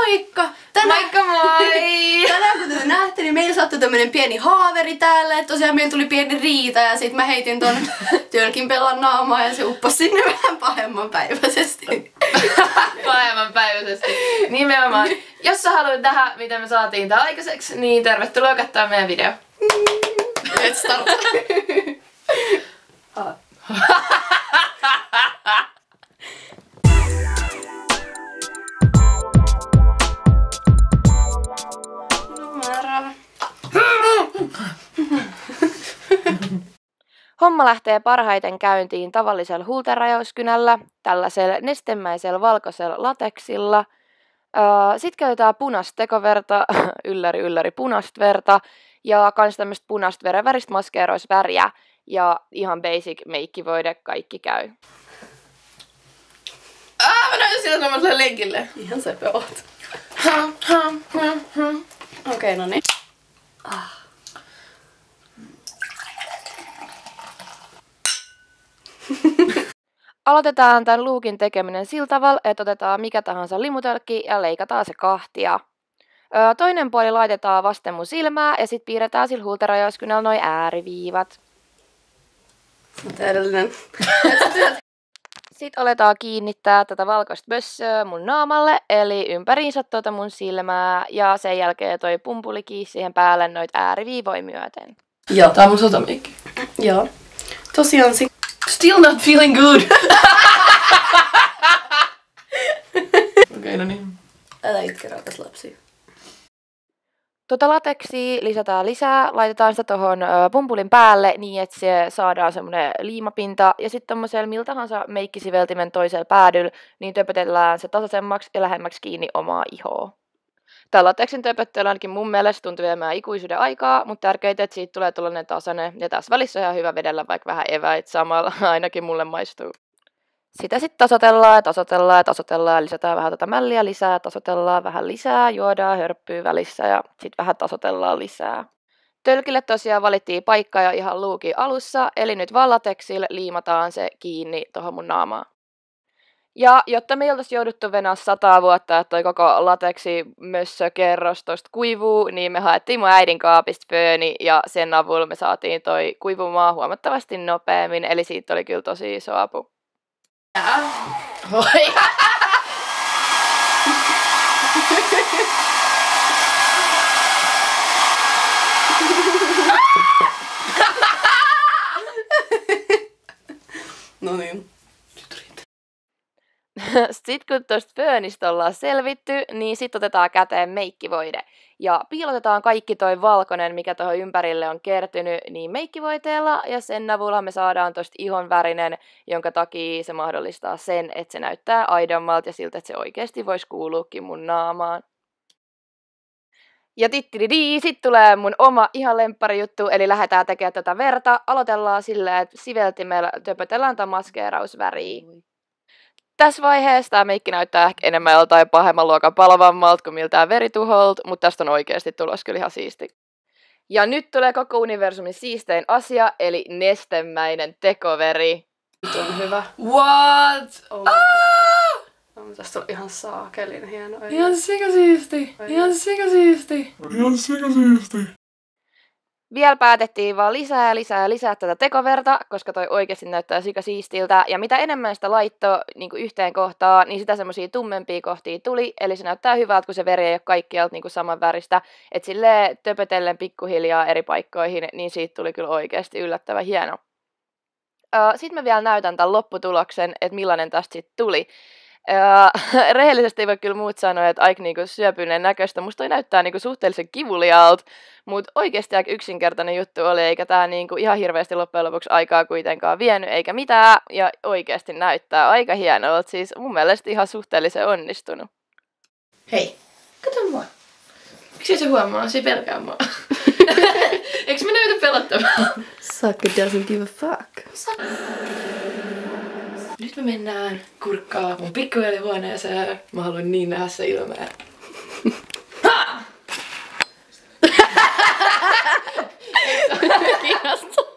Moikka! Moikka moi! Tänään kun te näette, niin meillä sattui tämmönen pieni haaveri täällä. Että tosiaan meillä tuli pieni riita ja sit mä heitin ton tölkin pelan naamaa ja se upposi sinne vähän pahemmanpäiväisesti. Pahemmanpäiväisesti. Nimenomaan. Jos sä haluat nähdä, miten me saatiin tää aikaiseksi, niin tervetuloa katsomaan meidän video. Let's start! Homma lähtee parhaiten käyntiin tavallisella huultenrajauskynällä, tällaisella nestemäisellä valkoisella lateksilla. Sitten käytetään punaista tekoverta, ylläri punaista verta ja kans tämmöistä punaista verenväristä maskeerausväriä ja ihan basic meikkivoide, kaikki käy. Mä näytän sillä semmoiselle lenkille. Ihan sepä oot. Okei, no niin. Aloitetaan tämän lookin tekeminen sillä tavalla, että otetaan mikä tahansa limutölkki ja leikataan se kahtia. Toinen puoli laitetaan vasten mun silmää ja sitten piirretään sillä huultenrajauskynällä noi ääriviivat. Täydellinen. Sitten aletaan kiinnittää tätä valkoista bössöä mun naamalle, eli ympäriinsä mun silmää, ja sen jälkeen toi pumpulikin siihen päälle noit ääriviivoja myöten. Joo. Tää on mun sotameikki. Joo. Tosiaan Still not feeling good. Okei, no niin. Älä itke, rakas lapsi. Tota lateksia lisätään lisää, laitetaan sitä tohon pumpulin päälle niin, että se saadaan semmonen liimapinta. Ja sitten tommosella millä tahansa meikkisiveltimen toisella päädyllä, niin töpötellään se tasaisemmaksi ja lähemmäksi kiinni omaa ihoa. Tää lateksin töpöttely ainakin mun mielestä tuntuu viemään ikuisuuden aikaa, mutta tärkeintä, että siitä tulee tollanen tasainen. Ja tässä välissä on ihan hyvä vedellä vaikka vähän eväitä samalla, ainakin mulle maistuu. Sitä sitten tasotellaan ja lisätään vähän tätä mälliä lisää, tasotellaan vähän lisää, juodaan hörppyy välissä ja sitten vähän tasotellaan lisää. Tölkille tosiaan valittiin paikka jo ihan luukin alussa, eli nyt vaan lateksilla liimataan se kiinni tohon mun naamaan. Ja jotta me ei oltaisi jouduttu venää 100 vuotta, että toi koko lateksi mössökerros tosta kuivuu, niin me haettiin mun äidin kaapista fööni ja sen avulla me saatiin toi kuivumaan huomattavasti nopeammin, eli siitä oli kyllä tosi iso apu. Oi. No niin. Sitten kun tuosta föönistä ollaan selvitty, niin sitten otetaan käteen meikkivoide. Ja piilotetaan kaikki toi valkoinen, mikä tuohon ympärille on kertynyt, niin meikkivoiteella. Ja sen avulla me saadaan tosta ihon värinen, jonka takia se mahdollistaa sen, että se näyttää aidommalta ja siltä, että se oikeasti voisi kuuluukin mun naamaan. Ja sit tulee mun oma ihan lempparijuttu, eli lähdetään tekemään tätä verta. Aloitellaan silleen, että siveltimellä töpötellään tämän maskeerausväriä. Tässä vaiheessa tämä meikki näyttää ehkä enemmän joltain pahemman luokan palovammalta kuin miltään verituholta, mutta tästä on oikeasti tulos kyllä ihan siisti. Ja nyt tulee koko universumin siistein asia, eli nestemäinen tekoveri. Nyt on hyvä. What? Oh no, tästä on ihan saakelin hieno. Ihan sikasiisti. Ihan sikasiisti. Vielä päätettiin vaan lisää tätä tekoverta, koska toi oikeasti näyttää sikasiistiltä. Ja mitä enemmän sitä laittoi niin yhteen kohtaan, niin sitä semmosia tummempia kohtia tuli. Eli se näyttää hyvältä, kun se veri ei ole kaikkialta niin saman väristä. Että silleen töpötellen pikkuhiljaa eri paikkoihin, niin siitä tuli kyllä oikeasti yllättävän hieno. Sitten mä vielä näytän tämän lopputuloksen, että millainen tästä sitten tuli. Rehellisesti ei voi kyllä muut sanoa, että aika niinku syöpyneen näköistä. Musta toi näyttää niinku suhteellisen kivuliaalta, mutta oikeasti aika yksinkertainen juttu oli, eikä tää niinku ihan hirveästi loppujen lopuksi aikaa kuitenkaan vienyt eikä mitään. Ja oikeasti näyttää aika hienolta, siis mun mielestä ihan suhteellisen onnistunut. Hei, kato mua. Miksi se huomaa? Se pelkää mua. Eikö mä näytä pelottavaa? Sucker doesn't give a fuck. Nyt me mennään kurkkaa mun pikkuvälihuoneeseen. Mä haluan niin nähdä se ilmeen. Kiinnostaa.